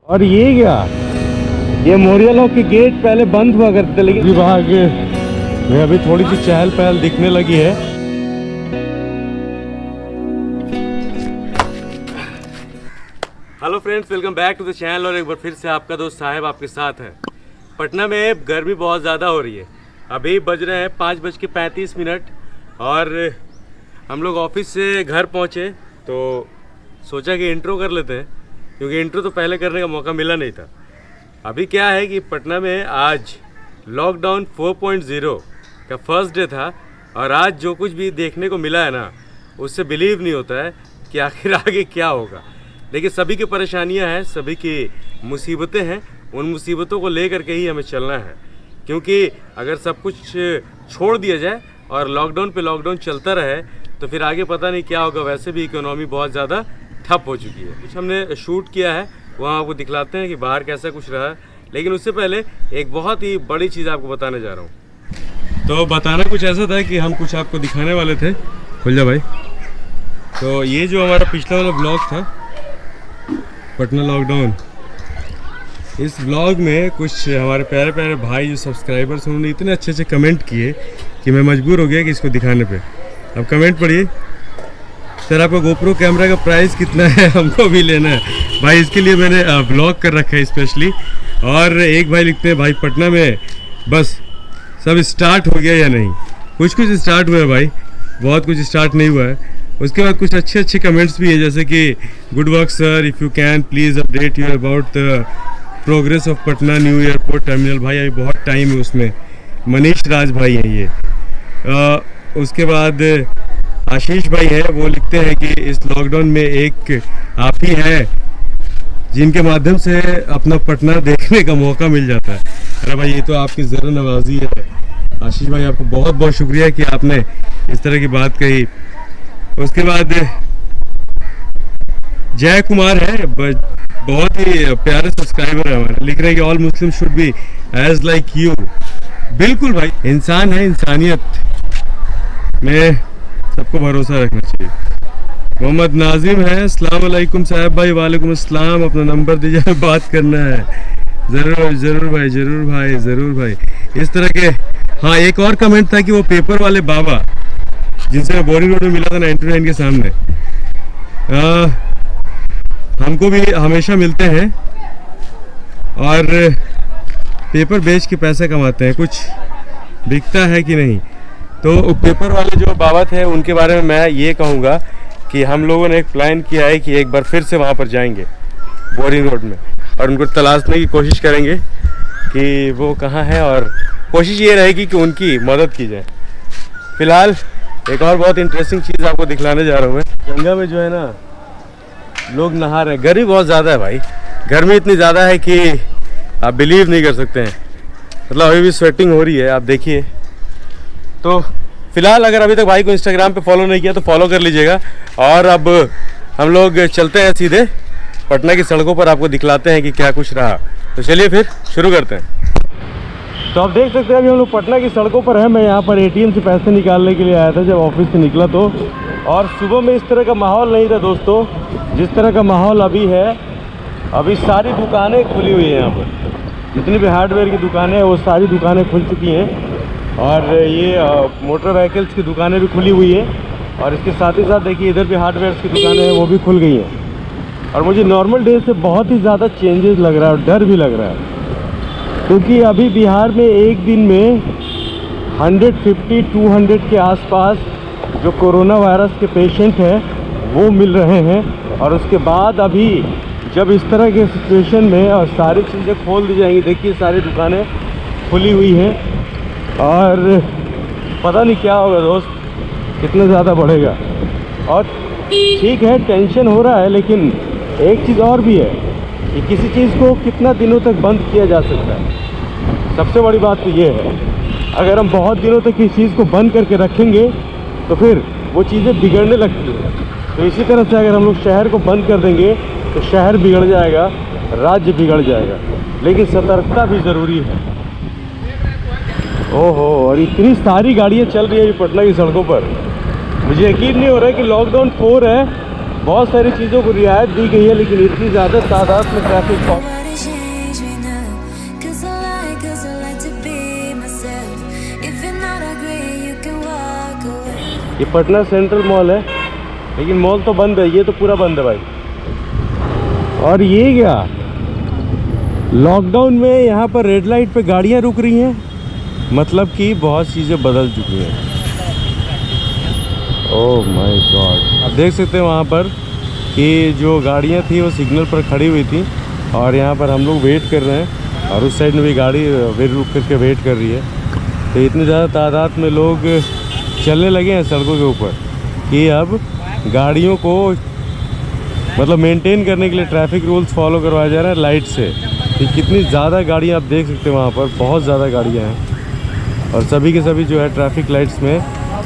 और ये क्या, ये मोरियालों के गेट पहले बंद हुआ करते, लेकिन विभाग में अभी थोड़ी सी चहल पहल दिखने लगी है। Hello friends, welcome back to the channel. और एक बार फिर से आपका दोस्त साहिब आपके साथ है। पटना में गर्मी बहुत ज़्यादा हो रही है। अभी बज रहे हैं 5:35 और हम लोग ऑफिस से घर पहुँचे तो सोचा कि इंट्रो कर लेते हैं, क्योंकि इंट्रो तो पहले करने का मौका मिला नहीं था। अभी क्या है कि पटना में आज लॉकडाउन 4.0 का फर्स्ट डे था और आज जो कुछ भी देखने को मिला है ना, उससे बिलीव नहीं होता है कि आखिर आगे क्या होगा। देखिए, सभी की परेशानियां हैं, सभी की मुसीबतें हैं। उन मुसीबतों को लेकर के ही हमें चलना है, क्योंकि अगर सब कुछ छोड़ दिया जाए और लॉकडाउन पे लॉकडाउन चलता रहे तो फिर आगे पता नहीं क्या होगा। वैसे भी इकोनॉमी बहुत ज़्यादा ठप हो चुकी है। कुछ हमने शूट किया है, वहाँ आपको दिखलाते हैं कि बाहर कैसा कुछ रहा है। लेकिन उससे पहले एक बहुत ही बड़ी चीज़ आपको बताने जा रहा हूँ। तो बताना कुछ ऐसा था कि हम कुछ आपको दिखाने वाले थे। खुल जा भाई। तो ये जो हमारा पिछला वाला ब्लॉग था, पटना लॉकडाउन, इस ब्लॉग में कुछ हमारे प्यारे प्यारे भाई जो सब्सक्राइबर्स, उन्होंने इतने अच्छे अच्छे कमेंट किए कि मैं मजबूर हो गया कि इसको दिखाने पे। अब कमेंट पढ़िए। सर, आपका गोप्रो कैमरा का प्राइस कितना है, हमको भी लेना है भाई। इसके लिए मैंने ब्लॉग कर रखा है स्पेशली। और एक भाई लिखते हैं, भाई पटना में बस सब स्टार्ट हो गया या नहीं। कुछ कुछ स्टार्ट हुआ है भाई, बहुत कुछ स्टार्ट नहीं हुआ है। उसके बाद कुछ अच्छे अच्छे कमेंट्स भी है, जैसे कि good work sir, if you can please update you about the progress of Patna new airport terminal. भाई अभी बहुत टाइम है उसमें। मनीष राज भाई हैं ये। उसके बाद आशीष भाई है, वो लिखते हैं कि इस लॉकडाउन में एक आप ही हैं जिनके माध्यम से अपना पटना देखने का मौका मिल जाता है। अरे भाई, ये तो आपकी ज़रा नवाजी है आशीष भाई, आपको बहुत बहुत शुक्रिया कि आपने इस तरह की बात कही। उसके बाद जय कुमार है, बहुत ही प्यारे सब्सक्राइबर है हमारे, लिख रहे हैं कि all Muslim should be as like you. बिल्कुल भाई, इंसान है, इंसानियत में सबको भरोसा रखना चाहिए। मोहम्मद नाजिम है, अस्सलाम वालेकुम साहब भाई। वालेकुम अस्सलाम। अपना नंबर दीजिए, बात करना है। ज़रूर ज़रूर भाई, ज़रूर भाई, ज़रूर भाई। इस तरह के। हाँ, एक और कमेंट था कि वो पेपर वाले बाबा जिनसे मैं बोरिंग रोड में मिला था 99 के सामने, हमको भी हमेशा मिलते हैं और पेपर बेच के पैसा कमाते हैं। कुछ बिकता है कि नहीं? तो पेपर वाले जो बाबा थे, उनके बारे में मैं ये कहूँगा कि हम लोगों ने एक प्लान किया है कि एक बार फिर से वहाँ पर जाएंगे बोरिंग रोड में और उनको तलाशने की कोशिश करेंगे कि वो कहाँ है, और कोशिश ये रहेगी कि उनकी मदद की जाए। फिलहाल एक और बहुत इंटरेस्टिंग चीज़ आपको दिखलाने जा रहा हूँ मैं। गंगा में जो है ना, लोग नहा रहे हैं। गर्मी बहुत ज़्यादा है भाई, गर्मी इतनी ज़्यादा है कि आप बिलीव नहीं कर सकते हैं। मतलब अभी भी स्वेटिंग हो रही है, आप देखिए। तो फिलहाल अगर अभी तक भाई को इंस्टाग्राम पे फॉलो नहीं किया तो फॉलो कर लीजिएगा। और अब हम लोग चलते हैं सीधे पटना की सड़कों पर, आपको दिखलाते हैं कि क्या कुछ रहा। तो चलिए फिर शुरू करते हैं। तो आप देख सकते हैं अभी हम लोग पटना की सड़कों पर हैं। मैं यहाँ पर एटीएम से पैसे निकालने के लिए आया था जब ऑफिस से निकला तो। और सुबह में इस तरह का माहौल नहीं था दोस्तों, जिस तरह का माहौल अभी है। अभी सारी दुकानें खुली हुई हैं यहाँ पर, जितनी भी हार्डवेयर की दुकानें हैं वो सारी दुकानें खुल चुकी हैं। और ये मोटर व्हीकल्स की दुकानें भी खुली हुई है। और इसके साथ ही साथ देखिए, इधर भी हार्डवेयर की दुकानें हैं, वो भी खुल गई हैं। और मुझे नॉर्मल डे से बहुत ही ज़्यादा चेंजेस लग रहा है और डर भी लग रहा है, क्योंकि अभी बिहार में एक दिन में 150-200 के आसपास जो कोरोना वायरस के पेशेंट हैं वो मिल रहे हैं। और उसके बाद अभी जब इस तरह के सिचुएशन में और सारी चीज़ें खोल दी जाएंगी, देखिए सारी दुकानें खुली हुई हैं और पता नहीं क्या होगा दोस्त, कितना ज़्यादा बढ़ेगा। और ठीक है, टेंशन हो रहा है, लेकिन एक चीज़ और भी है कि किसी चीज़ को कितना दिनों तक बंद किया जा सकता है। सबसे बड़ी बात तो ये है, अगर हम बहुत दिनों तक किसी चीज़ को बंद करके रखेंगे तो फिर वो चीज़ें बिगड़ने लगती हैं। तो इसी तरह से अगर हम लोग शहर को बंद कर देंगे तो शहर बिगड़ जाएगा, राज्य बिगड़ जाएगा। लेकिन सतर्कता भी ज़रूरी है। ओहो, और इतनी सारी गाड़ियाँ चल रही है पटना की सड़कों पर, मुझे यकीन नहीं हो रहा है कि लॉकडाउन 4 है। बहुत सारी चीज़ों को रियायत दी गई है, लेकिन इतनी ज़्यादा तादाद में ट्रैफिक ये पटना सेंट्रल मॉल है, लेकिन मॉल तो बंद है, ये तो पूरा बंद है भाई। और ये क्या, लॉकडाउन में यहाँ पर रेड लाइट पे गाड़ियाँ रुक रही हैं, मतलब कि बहुत चीज़ें बदल चुकी हैं। ओह माय गॉड, आप देख सकते हैं वहाँ पर कि जो गाड़ियाँ थी वो सिग्नल पर खड़ी हुई थी और यहाँ पर हम लोग वेट कर रहे हैं और उस साइड में भी गाड़ी रुक करके वेट कर रही है। तो इतनी ज़्यादा तादाद में लोग चलने लगे हैं सड़कों के ऊपर कि अब गाड़ियों को मतलब मेंटेन करने के लिए ट्रैफिक रूल्स फॉलो करवाया जा रहा है लाइट से। कि कितनी ज़्यादा गाड़ियाँ आप देख सकते हैं वहाँ पर, बहुत ज़्यादा गाड़ियाँ हैं और सभी के सभी जो है ट्रैफिक लाइट्स में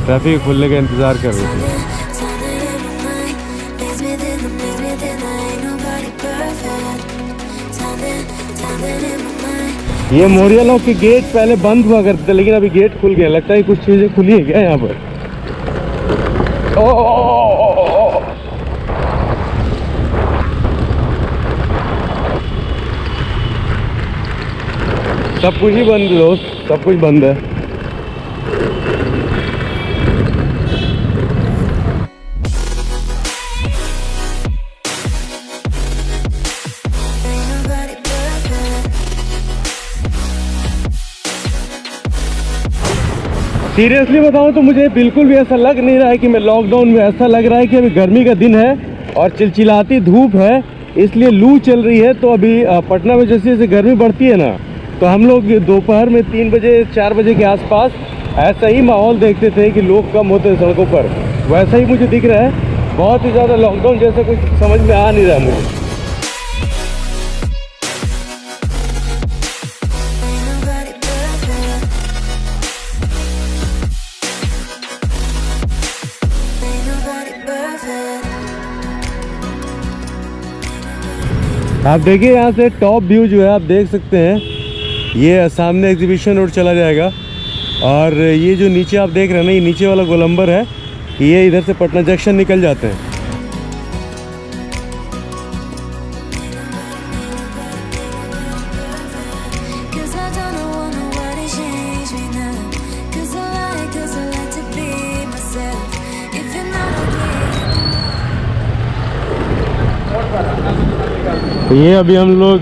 ट्रैफिक खुलने का इंतज़ार कर रहे थे। ये मोरिया लॉक के गेट पहले बंद हुआ करते थे, लेकिन अभी गेट खुल गया। लगता है कुछ चीज़ें खुली है क्या यहाँ पर। सब कुछ ही बंद दोस्त, सब कुछ बंद है। सीरियसली बताऊं तो मुझे बिल्कुल भी ऐसा लग नहीं रहा है कि मैं लॉकडाउन में, ऐसा लग रहा है कि अभी गर्मी का दिन है और चिलचिलाती धूप है, इसलिए लू चल रही है। तो अभी पटना में जैसे जैसे गर्मी बढ़ती है ना, तो हम लोग दोपहर में 3 बजे 4 बजे के आसपास ऐसा ही माहौल देखते थे कि लोग कम होते हैं सड़कों पर। वैसा ही मुझे दिख रहा है, बहुत ही ज़्यादा लॉकडाउन जैसा कुछ समझ में आ नहीं रहा मुझे। आप देखिए यहाँ से टॉप व्यू जो है आप देख सकते हैं, ये सामने एग्जीबिशन रोड चला जाएगा और ये जो नीचे आप देख रहे हैं ना, ये नीचे वाला गोलंबर है, ये इधर से पटना जंक्शन निकल जाते हैं। ये अभी हम लोग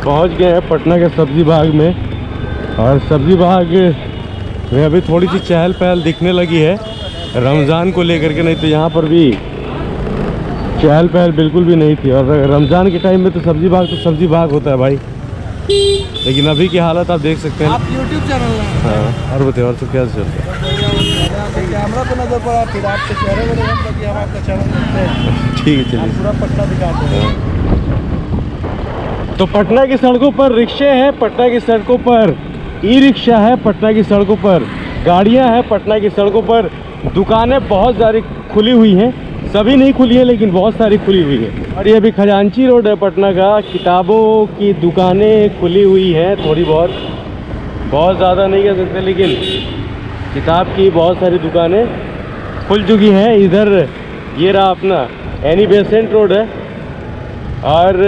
पहुंच गए हैं पटना के सब्जी बाग में और सब्जी बाग में अभी थोड़ी सी चहल पहल दिखने लगी है रमज़ान को लेकर के, नहीं तो यहाँ पर भी चहल पहल बिल्कुल भी नहीं थी। और रमज़ान के टाइम में तो सब्जी बाग होता है भाई, लेकिन अभी की हालत आप देख सकते हैं। आप YouTube चैनल में हाँ, और बताइए और सब क्या चल रहा है? कैमरा पे नजर पड़ा, फिर आपके चेहरे पर हम आपका चैनल देखते हैं। ठीक है, चलिए पूरा पटना दिखाते हैं। तो पटना की सड़कों पर रिक्शे हैं, पटना की सड़कों पर ई रिक्शा है, पटना की सड़कों पर गाड़ियां हैं, पटना की सड़कों पर दुकानें बहुत सारी खुली हुई हैं, सभी नहीं खुली है लेकिन बहुत सारी खुली हुई है। और ये अभी खजांची रोड है पटना का, किताबों की दुकानें खुली हुई हैं थोड़ी बहुत ज़्यादा नहीं कह सकते, लेकिन किताब की बहुत सारी दुकानें खुल चुकी हैं। इधर ये रहा अपना एनी बेसेंट रोड है और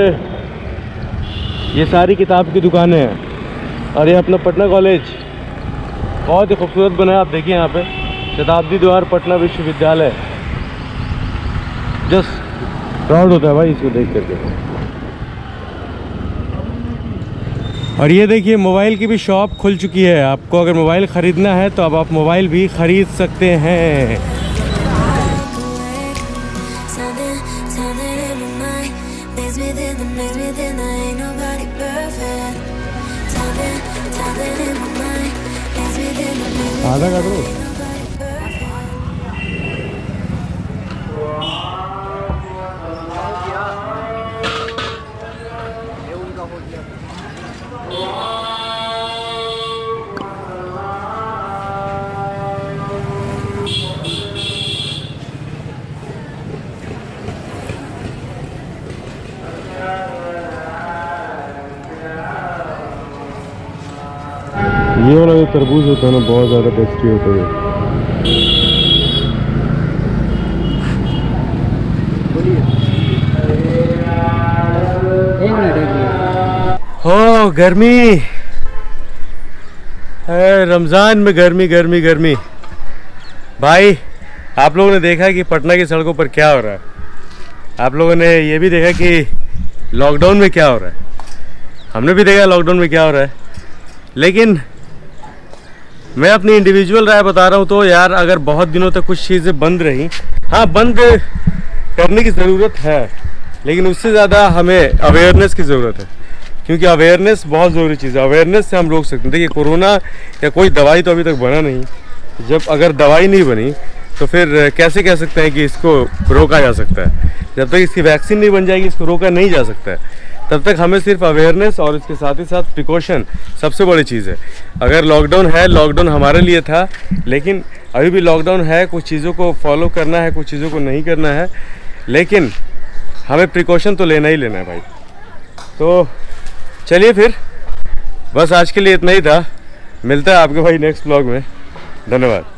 ये सारी किताब की दुकानें हैं। और ये अपना पटना कॉलेज बहुत ही खूबसूरत बना है, आप देखिए यहाँ पे शताब्दी द्वार पटना विश्वविद्यालय, जस्ट प्राउड होता है भाई इसको देख करके। और ये देखिए मोबाइल की भी शॉप खुल चुकी है, आपको अगर मोबाइल ख़रीदना है तो अब आप मोबाइल भी ख़रीद सकते हैं। आधा का दो ये वाला जो तरबूज होता है ना बहुत ज़्यादा टेस्टी होता है। हो गर्मी है, रमज़ान में गर्मी गर्मी गर्मी। भाई आप लोगों ने देखा कि पटना की सड़कों पर क्या हो रहा है, आप लोगों ने ये भी देखा कि लॉकडाउन में क्या हो रहा है, हमने भी देखा लॉकडाउन में क्या हो रहा है। लेकिन मैं अपनी इंडिविजुअल राय बता रहा हूँ तो यार, अगर बहुत दिनों तक कुछ चीज़ें बंद रही, हाँ बंद करने की ज़रूरत है, लेकिन उससे ज़्यादा हमें अवेयरनेस की ज़रूरत है, क्योंकि अवेयरनेस बहुत ज़रूरी चीज़ है। अवेयरनेस से हम रोक सकते हैं। देखिए कोरोना या कोई दवाई तो अभी तक बना नहीं, जब अगर दवाई नहीं बनी तो फिर कैसे कह सकते हैं कि इसको रोका जा सकता है। जब तक इसकी वैक्सीन नहीं बन जाएगी इसको रोका नहीं जा सकता है। तब तक हमें सिर्फ अवेयरनेस और इसके साथ ही साथ प्रिकॉशन सबसे बड़ी चीज़ है। अगर लॉकडाउन है, लॉकडाउन हमारे लिए था, लेकिन अभी भी लॉकडाउन है, कुछ चीज़ों को फॉलो करना है, कुछ चीज़ों को नहीं करना है, लेकिन हमें प्रिकॉशन तो लेना ही लेना है भाई। तो चलिए फिर, बस आज के लिए इतना ही था। मिलता है आपके भाई नेक्स्ट ब्लॉग में। धन्यवाद।